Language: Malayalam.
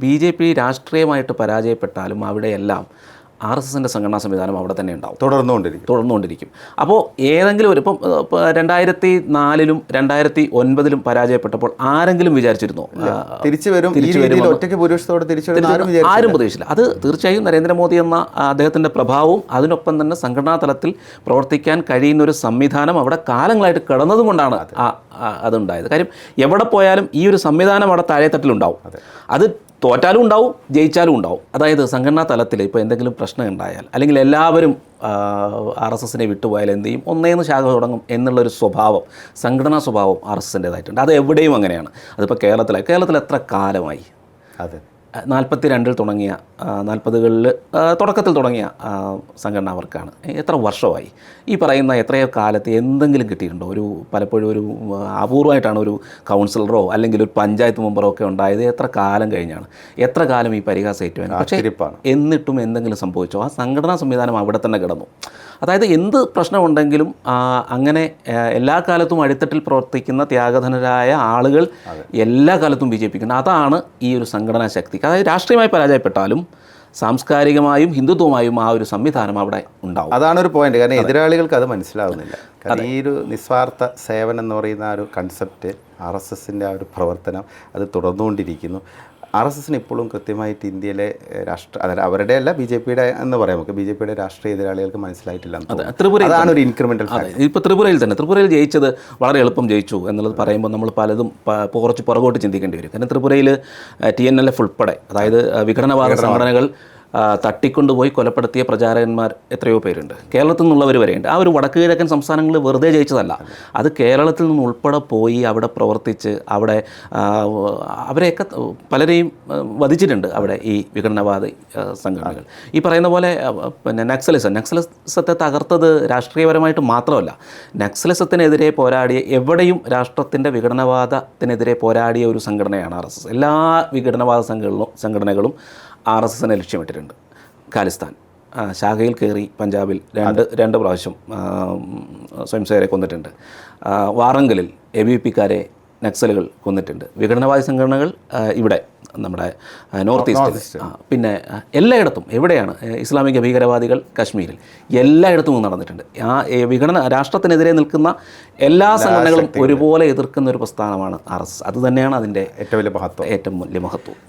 BJP രാഷ്ട്രീയമായിട്ട് പരാജയപ്പെട്ടാലും അവിടെയെല്ലാം RSSൻ്റെ സംഘടനാ സംവിധാനം അവിടെ തന്നെ ഉണ്ടാവും, തുടർന്നുകൊണ്ടിരിക്കും. അപ്പോൾ ഏതെങ്കിലും ഒരു ഇപ്പം 2004-ലും 2009-ലും പരാജയപ്പെട്ടപ്പോൾ ആരെങ്കിലും വിചാരിച്ചിരുന്നോ ആരും പ്രതീക്ഷിച്ചില്ല. അത് തീർച്ചയായും നരേന്ദ്രമോദി എന്ന അദ്ദേഹത്തിൻ്റെ പ്രഭാവവും അതിനൊപ്പം തന്നെ സംഘടനാ തലത്തിൽ പ്രവർത്തിക്കാൻ കഴിയുന്നൊരു സംവിധാനം അവിടെ കാലങ്ങളായിട്ട് കിടന്നതുകൊണ്ടാണ് അതുണ്ടായത്. കാര്യം എവിടെ പോയാലും ഈ ഒരു സംവിധാനം അവിടെ താഴെത്തട്ടിലുണ്ടാവും. അത് തോറ്റാലും ഉണ്ടാവും, ജയിച്ചാലും ഉണ്ടാവും. അതായത് സംഘടനാ തലത്തിൽ ഇപ്പോൾ എന്തെങ്കിലും പ്രശ്നം ഉണ്ടായാൽ അല്ലെങ്കിൽ എല്ലാവരും RSSനെ വിട്ടുപോയാൽ എന്ത് ചെയ്യും, ഒന്നേന്ന് ശാഖ തുടങ്ങും എന്നുള്ളൊരു സ്വഭാവം, സംഘടനാ സ്വഭാവം RSSൻ്റേതായിട്ടുണ്ട്. അത് എവിടെയും അങ്ങനെയാണ്. അതിപ്പോൾ കേരളത്തിൽ എത്ര കാലമായി? 42-ൽ തുടങ്ങിയ 40-കളിൽ തുടക്കത്തിൽ തുടങ്ങിയ സംഘടനാ വർക്കാണ്. എത്ര വർഷമായി? ഈ പറയുന്ന എത്രയോ കാലത്ത് എന്തെങ്കിലും കിട്ടിയിട്ടുണ്ടോ? പലപ്പോഴും ഒരു അപൂർവമായിട്ടാണ് ഒരു കൗൺസിലറോ അല്ലെങ്കിൽ ഒരു പഞ്ചായത്ത് മെമ്പറോ ഒക്കെ ഉണ്ടായത്. എത്ര കാലം കഴിഞ്ഞാണ്? എത്ര കാലം ഈ പരിഹാസം ഏറ്റുവാൻ? പക്ഷേ എന്നിട്ടും എന്തെങ്കിലും സംഭവിച്ചോ? ആ സംഘടനാ സംവിധാനം അവിടെ തന്നെ കിടന്നു. അതായത് എന്ത് പ്രശ്നമുണ്ടെങ്കിലും അങ്ങനെ എല്ലാ കാലത്തും അടിത്തട്ടിൽ പ്രവർത്തിക്കുന്ന ത്യാഗധനരായ ആളുകൾ എല്ലാ കാലത്തും BJPക്കുണ്ട്. അതാണ് ഈ ഒരു സംഘടനാ ശക്തി. അതായത് രാഷ്ട്രീയമായി പരാജയപ്പെട്ടാലും സാംസ്കാരികമായും ഹിന്ദുത്വമായും ആ ഒരു സംവിധാനം അവിടെ ഉണ്ടാവും. അതാണ് ഒരു പോയിന്റ്. കാരണം എതിരാളികൾക്ക് അത് മനസ്സിലാവുന്നില്ല. കാരണം ഈ ഒരു നിസ്വാർത്ഥ സേവനം എന്ന് പറയുന്ന ആ ഒരു കൺസെപ്റ്റ്, RSSൻ്റെ ആ ഒരു പ്രവർത്തനം അത് തുടർന്നുകൊണ്ടിരിക്കുന്നു. RSSന് ഇപ്പോഴും കൃത്യമായിട്ട് ഇന്ത്യയിലെ അതായത് അവരുടെ അല്ല BJPയുടെ എന്ന് പറയാം, നമുക്ക് BJPയുടെ രാഷ്ട്രീയ എതിരാളികൾക്ക് മനസ്സിലായിട്ടില്ല. അതാണ് ഒരു ഇൻക്രിമെൻ്റൽ. ഇപ്പോൾ ത്രിപുരയിൽ ജയിച്ചത് വളരെ എളുപ്പം ജയിച്ചു എന്നുള്ളത് പറയുമ്പോൾ നമ്മൾ പലതും കുറച്ച് പുറകോട്ട് ചിന്തിക്കേണ്ടി വരും. കാരണം ത്രിപുരയിൽ TNLF ഉൾപ്പെടെ, അതായത് വിഘടനവാദ സംഘടനകൾ തട്ടിക്കൊണ്ടുപോയി കൊലപ്പെടുത്തിയ പ്രചാരകന്മാർ എത്രയോ പേരുണ്ട്. കേരളത്തിൽ നിന്നുള്ളവർ വരെയുണ്ട്. ആ ഒരു വടക്ക് കിഴക്കൻ സംസ്ഥാനങ്ങൾ വെറുതെ ജയിച്ചതല്ല, അത് കേരളത്തിൽ നിന്ന് ഉൾപ്പെടെ പോയി അവിടെ പ്രവർത്തിച്ച് അവരെയൊക്കെ പലരെയും വധിച്ചിട്ടുണ്ട് അവിടെ ഈ വിഘടനവാദി സംഘടനകൾ. ഈ പറയുന്ന പോലെ പിന്നെ നക്സലിസത്തെ തകർത്തത് രാഷ്ട്രീയപരമായിട്ട് മാത്രമല്ല, നക്സലിസത്തിനെതിരെ പോരാടിയ എവിടെയും രാഷ്ട്രത്തിൻ്റെ വിഘടനവാദത്തിനെതിരെ പോരാടിയ ഒരു സംഘടനയാണ് RSS. എല്ലാ വിഘടനവാദ സംഘടനകളും RSSനെ ലക്ഷ്യമിട്ടിട്ടുണ്ട്. ഖാലിസ്ഥാൻ ശാഖയിൽ കയറി പഞ്ചാബിൽ രണ്ട് പ്രാവശ്യം സ്വയംസേവരെ കൊന്നിട്ടുണ്ട്. വാറങ്കലിൽ ABVPക്കാരെ നക്സലുകൾ കൊന്നിട്ടുണ്ട്. വിഘടനവാദി സംഘടനകൾ ഇവിടെ നമ്മുടെ നോർത്ത് ഈസ്റ്റിൽ, പിന്നെ എല്ലായിടത്തും എവിടെയാണ് ഇസ്ലാമിക ഭീകരവാദികൾ കശ്മീരിൽ എല്ലായിടത്തും നടന്നിട്ടുണ്ട്. ആ രാഷ്ട്രത്തിനെതിരെ നിൽക്കുന്ന എല്ലാ സംഘടനകളും ഒരുപോലെ എതിർക്കുന്ന ഒരു പ്രസ്ഥാനമാണ് RSS. അത് തന്നെയാണ് അതിൻ്റെ ഏറ്റവും വലിയ മഹത്വം.